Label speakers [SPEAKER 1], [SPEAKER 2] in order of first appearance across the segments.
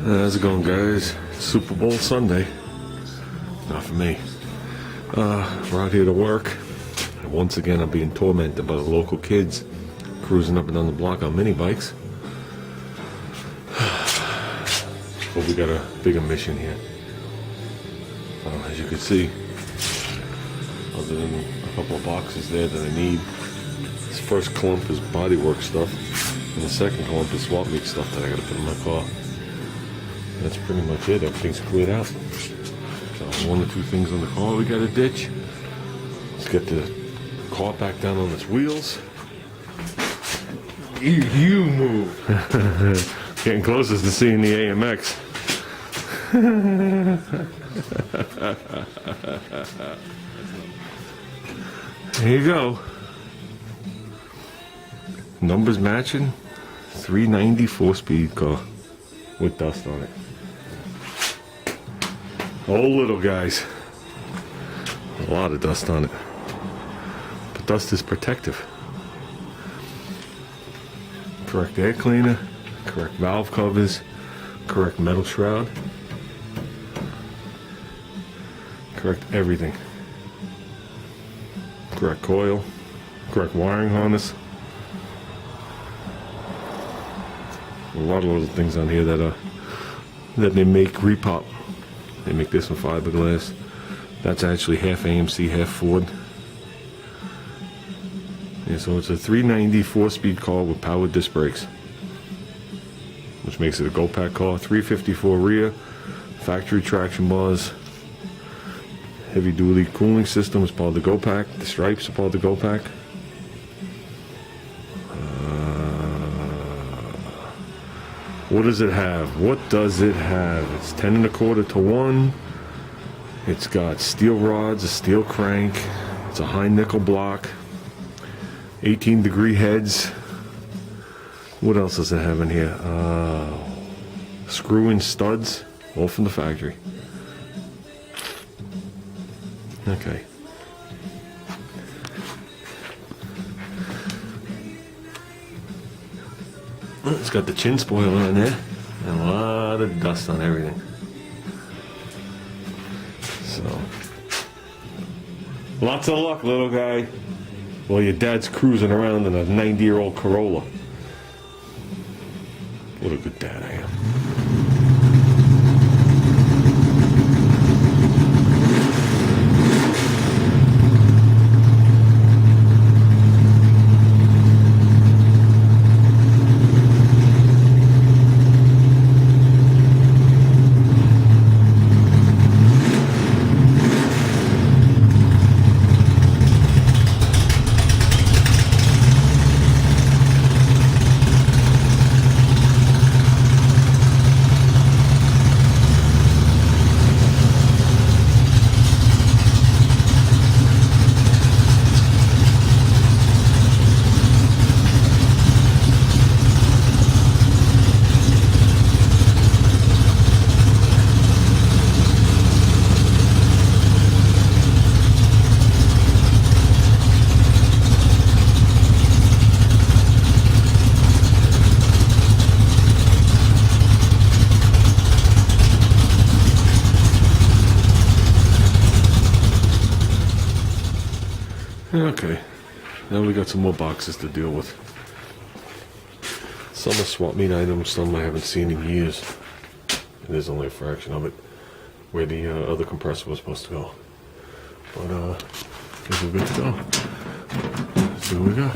[SPEAKER 1] How's it going, guys? Super Bowl Sunday. Not for me. We're out here to work. And once again, I'm being tormented by the local kids cruising up and down the block on mini bikes. But we got a bigger mission here. As you can see, other than a couple of boxes there that I need, this first clump is bodywork stuff, and the second clump is swap meet stuff that I gotta put in my car. That's pretty much it. Everything's cleared out. So one or two things on the car we gotta ditch. Let's get the car back down on its wheels. You move. Getting closest to seeing the AMX. Here you go. Numbers matching. 390 4-speed car with dust on it. Oh, little guys. A lot of dust on it. But dust is protective. Correct air cleaner, correct valve covers, correct metal shroud, correct everything. Correct coil, correct wiring harness. A lot of little things on here that they make repop. They make this in fiberglass. That's actually half AMC, half Ford. Yeah, so it's a 390 4-speed car with powered disc brakes, which makes it a go-pack car. 354 rear, factory traction bars, heavy-duty cooling system is part of the go-pack. The stripes are part of the go-pack. What does it have? What does it have? It's 10 1/4 to 1. It's got steel rods, a steel crank. It's a high nickel block. 18-degree heads. What else does it have in here? Screw-in studs, all from the factory. Okay. It's got the chin spoiler on there, and a lot of dust on everything. So, lots of luck, little guy. Well, your dad's cruising around in a 90-year-old Corolla. What a good dad I am. Okay, now we got some more boxes to deal with. Some are swap meet items, some I haven't seen in years. And there's only a fraction of it where the other compressor was supposed to go. But I guess we're good to go. Let's see what we got.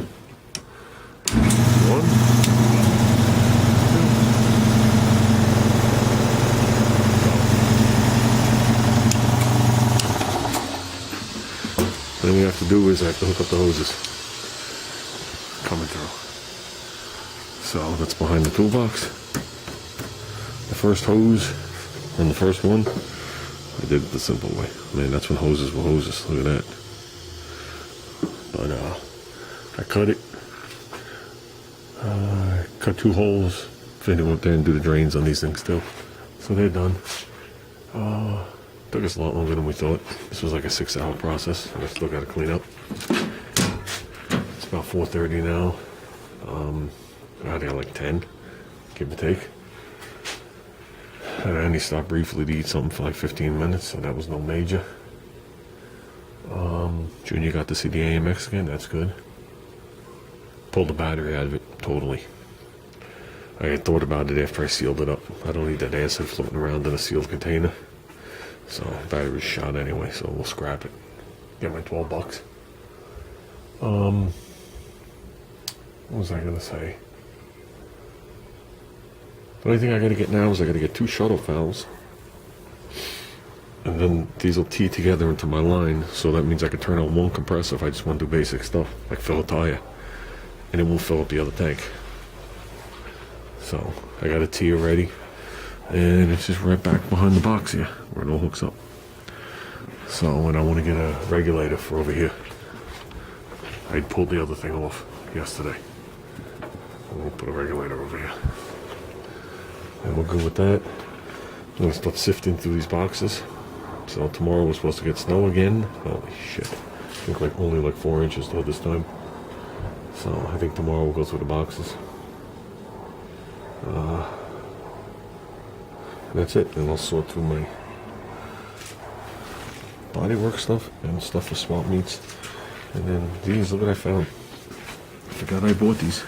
[SPEAKER 1] One. Then we have to do is I have to hook up the hoses coming through. So that's behind the toolbox. The first hose and the first one, I did it the simple way. Man, that's when hoses were hoses. Look at that. But I cut it. Cut 2 holes. Fitted up there and do the drains on these things too. So they're done. Took us a lot longer than we thought. This was like a 6-hour process. I still got to clean up. It's about 4:30 now. Got here like 10, give or take. And I only stopped briefly to eat something for like 15 minutes, so that was no major. Junior got to see the AMX again, that's good. Pulled the battery out of it, totally. I had thought about it after I sealed it up. I don't need that acid floating around in a sealed container. So, battery's shot anyway, so we'll scrap it. Get my $12. What was I gonna say? The only thing I gotta get now is I gotta get 2 shuttle valves. And then these will tee together into my line, so that means I can turn on 1 compressor if I just want to do basic stuff, like fill a tire. And it won't fill up the other tank. So, I got a tee already. And it's just right back behind the box here, where it all hooks up. So, and I want to get a regulator for over here. I pulled the other thing off yesterday. We'll put a regulator over here. And we're good with that. I'm going to start sifting through these boxes. So tomorrow we're supposed to get snow again. Holy shit. I think like only like 4 inches though this time. So I think tomorrow we'll go through the boxes. And that's it. And I'll sort through my bodywork stuff and stuff for swap meets. And then these, look what I found. I forgot I bought these.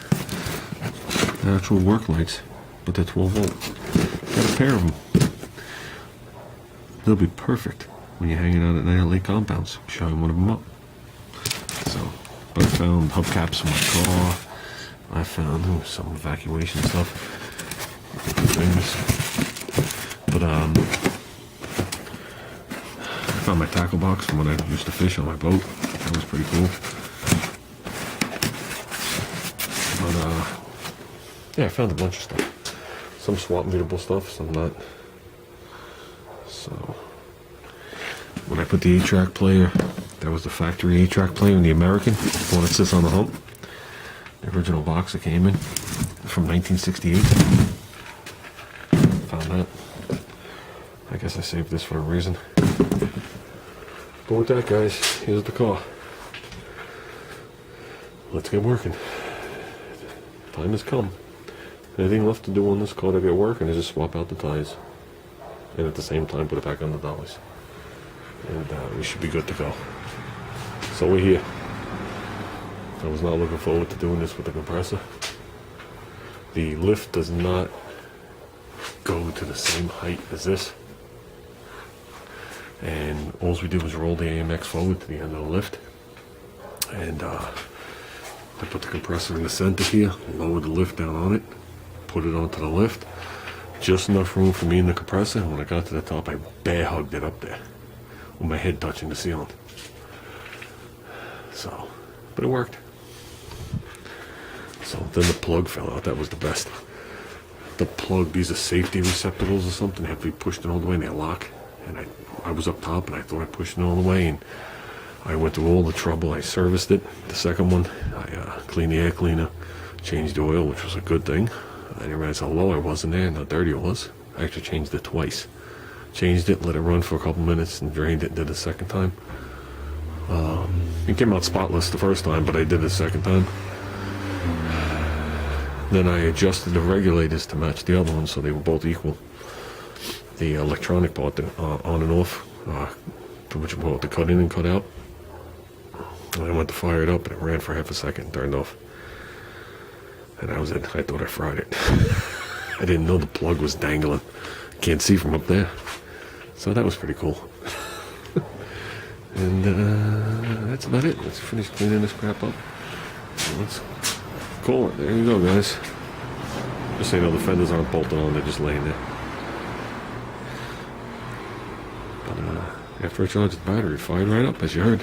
[SPEAKER 1] They're actual work lights, but they're 12 volt. Got a pair of them. They'll be perfect when you're hanging out at night at lake compounds. Showing one of them up. So, but I found hubcaps for my car. I found some evacuation stuff. Things. But I found my tackle box from when I used to fish on my boat. That was pretty cool. But yeah, I found a bunch of stuff. Some swap meetable stuff, some not. So, when I put the 8-track player, that was the factory 8-track player in the American, the one that sits on the hump. The original box that came in from 1968. Found that. I guess I saved this for a reason. But with that, guys, here's the car. Let's get working. Time has come. Anything left to do on this car to get working is just swap out the tires. And at the same time put it back on the dollies. And we should be good to go. So we're here. I was not looking forward to doing this with the compressor. The lift does not go to the same height as this. And all we did was roll the AMX forward to the end of the lift. And I put the compressor in the center here, lowered the lift down on it, put it onto the lift. Just enough room for me and the compressor, and when I got to the top, I bear hugged it up there with my head touching the ceiling. So, but it worked. So then the plug fell out. That was the best. The plug, these are safety receptacles or something. They have to be pushed in all the way and they lock. And I was up top and I thought I pushed it all the way, and I went through all the trouble. I serviced it. The second one, I cleaned the air cleaner, changed the oil, which was a good thing. I didn't realize how low I was in there and how dirty it was. I actually changed it twice. Changed it, let it run for a couple minutes, and drained it and did it the second time. It came out spotless the first time, but I did it the second time. Then I adjusted the regulators to match the other ones so they were both equal. The electronic part, the on and off, the cut in and cut out. And I went to fire it up and it ran for half a second and turned off. And that was it. I thought I fried it. I didn't know the plug was dangling. Can't see from up there. So that was pretty cool. And that's about it. Let's finish cleaning this crap up. Let's call it. There you go, guys. Just so you know, the fenders aren't bolted on. They're just laying there. But after I charged the battery, it fired right up, as you heard.